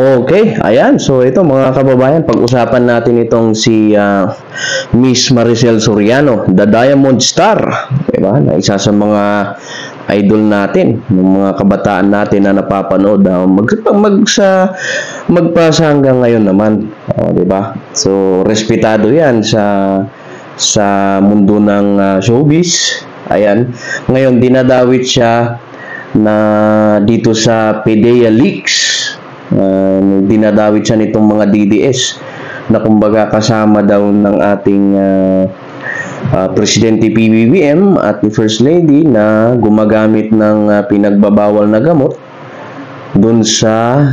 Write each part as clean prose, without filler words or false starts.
Okay, ayan. So ito mga kababayan, pag-usapan natin itong si Miss Maricel Soriano, the Diamond Star, diba? Na isa sa mga idol natin, ng mga kabataan natin na napapanood, magpasa hanggang ngayon naman, diba? So respetado 'yan sa mundo ng showbiz. Ayan. Ngayon dinadawit siya na dito sa PDEA Leaks. Dinadawit siya nitong mga DDS na kumbaga kasama daw ng ating Presidente PBBM at ni First Lady na gumagamit ng pinagbabawal na gamot dun sa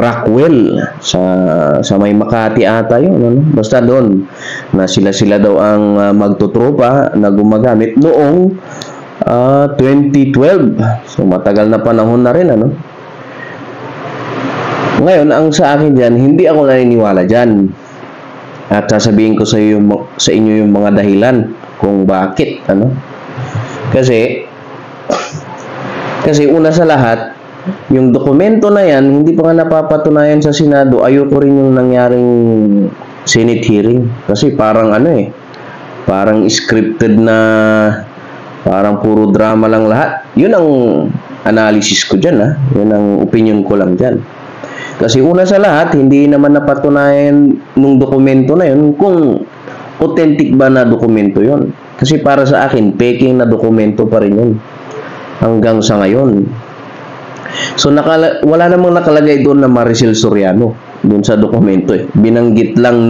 Rockwell sa may Makati ata yun, ano? Basta doon na sila daw ang magtutropa na gumagamit noong 2012. So matagal na panahon na rin, ano? Ngayon, ang sa akin dyan, hindi ako naniniwala dyan. At sasabihin ko sa inyo yung mga dahilan kung bakit, ano? Kasi una sa lahat, yung dokumento na yan, hindi pa nga napapatunayan sa Senado. Ayoko rin yung nangyaring Senate hearing. Kasi parang parang scripted na, parang puro drama lang lahat. Yun ang analysis ko dyan, ha? Yun ang opinion ko lang dyan. Kasi una sa lahat, hindi naman napatunayan nung dokumento na yun kung authentic ba na dokumento yun. Kasi para sa akin, peking na dokumento pa rin yun hanggang sa ngayon. So wala namang nakalagay doon na Maricel Soriano doon sa dokumento. Binanggit lang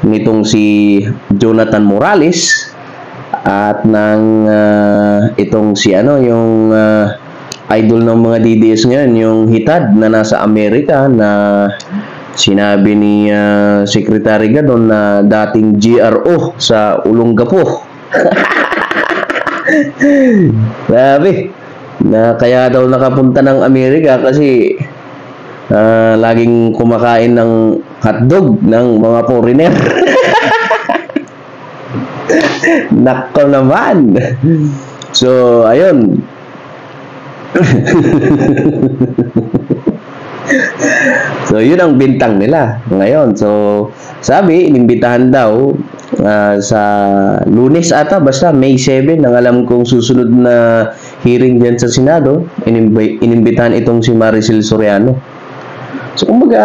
nitong si Jonathan Morales at ng itong si yung idol ng mga DDS ngayon, yung Hitad na nasa Amerika, na sinabi ni Secretary Gadon na dating GRO sa Olongapo. Grabe. Na kaya daw nakapunta ng Amerika kasi laging kumakain ng hotdog ng mga foreigner. Nako naman. So, ayun. So, yun ang bintang nila ngayon. So, sabi, inimbitahan daw sa Lunes ata, basta May 7, ang alam kong susunod na hearing dyan sa Senado, inimbitahan itong si Maricel Soriano. So, kumbaga,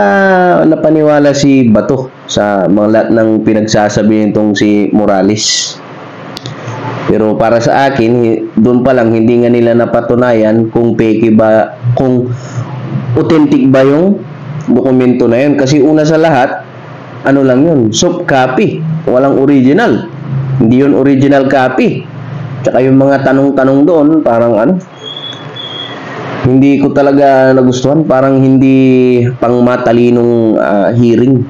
napaniwala si Bato sa mga lahat ng pinagsasabi nitong si Morales. Pero para sa akin, doon pa lang hindi nga nila napatunayan kung peke ba, kung authentic ba yung dokumento na yun. Kasi una sa lahat, ano lang yun, soft copy, walang original. Hindi yun original copy. Tsaka yung mga tanong-tanong doon, parang hindi ko talaga nagustuhan, parang hindi pang matalinong hearing.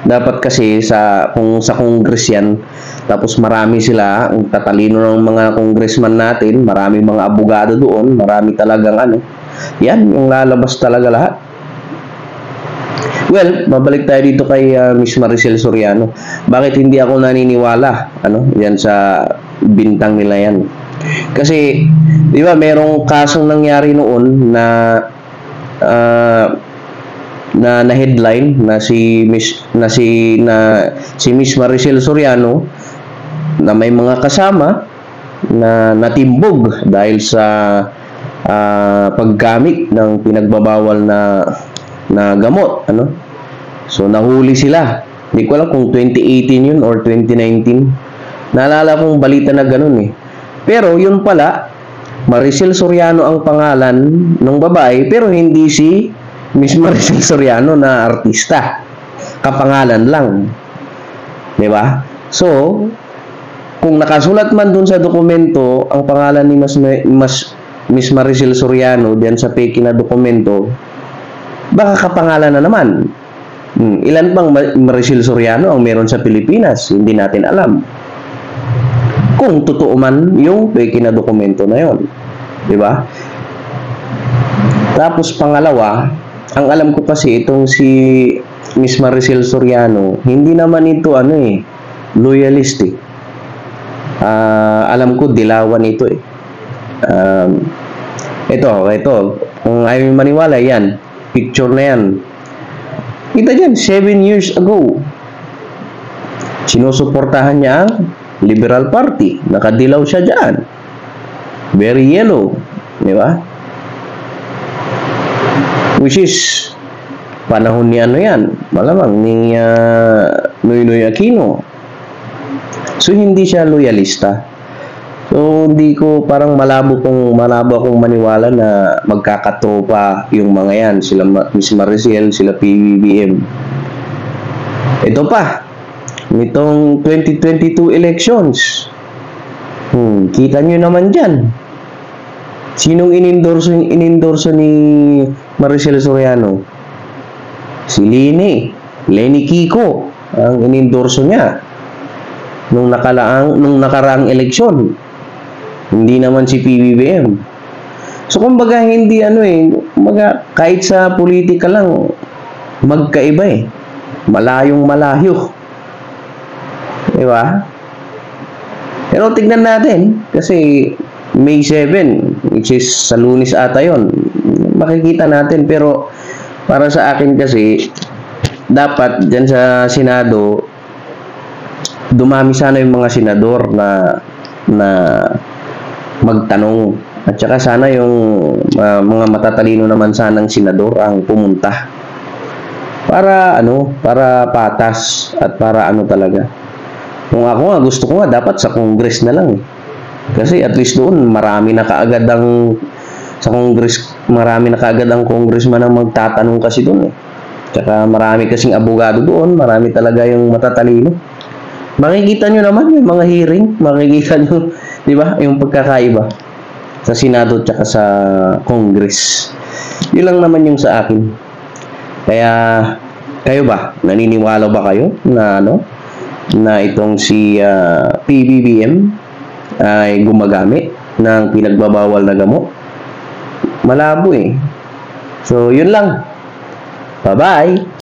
Dapat kasi kung sa Congress yan, tapos marami sila, ang tatalino ng mga congressman natin, marami mga abogado doon, marami talagang yan, yung lalabas talaga lahat. Well, babalik tayo dito kay Miss Maricel Soriano. Bakit hindi ako naniniwala, yan sa bintang nila yan? Kasi, di ba, merong kasong nangyari noon na headline na si Miss Maricel Soriano na may mga kasama na natimbog dahil sa paggamit ng pinagbabawal na gamot, So nahuli sila. Hindi ko alam kung 2018 yun or 2019. Naalala kong balita na ganun eh. Pero yun pala, Maricel Soriano ang pangalan ng babae, pero hindi si Miss Maricel Soriano na artista. Kapangalan lang. 'Di ba? So, kung nakasulat man dun sa dokumento ang pangalan ni Miss Maricel Soriano diyan sa peke na dokumento, baka kapangalan na naman. Ilan bang Maricel Soriano ang meron sa Pilipinas? Hindi natin alam. Kung totoo man yung peke na dokumento na yon, 'di ba? Tapos pangalawa, ang alam ko kasi itong si Miss Maricel Soriano, hindi naman ito loyalistic. Alam ko dilawan ito eh. Ito, kung ayaw maniwala yan, picture na yan. Kita dyan, 7 years ago, sinusuportahan niya ang Liberal Party. Nakadilaw siya dyan. Very yellow. Di ba? Which is, panahon ni ano yan, malamang ni Noynoy Aquino. So, hindi siya loyalista. So, hindi ko, parang malabo akong maniwala na magkakatropa yung mga yan. Sila Miss Maricel, sila PBBM. Ito pa, nitong 2022 elections. Kita nyo naman dyan. Sinong inendorso ni Maricel Soriano? Si Lenny Kiko ang inendorso niya nung nakaraang eleksyon. Hindi naman si PBBM. So kumbaga hindi kumbaga kahit sa politika lang magkaiba malayong malayo. Di ba? Pero tignan natin kasi May 7, which is sa Lunes ata yon, makikita natin. Pero para sa akin kasi dapat dyan sa Senado dumami sana yung mga senador na magtanong, at saka sana yung mga matatalino naman sanang senador ang pumunta para para patas at para talaga. Kung ako nga, gusto ko nga dapat sa Congress na lang kasi at least doon marami na kaagad ang congressman ang magtatanong kasi doon Tsaka marami kasing abogado doon, marami talaga yung matatalino. Makikita nyo naman yung mga hearing, makikita nyo, di ba, yung pagkakaiba sa Senado tsaka sa Congress. Yun lang naman yung sa akin. Kaya, kayo ba? Naniniwala ba kayo na na itong si PBBM ay gumagamit ng pinagbabawal na gamot? Malabo So, yun lang. Bye-bye!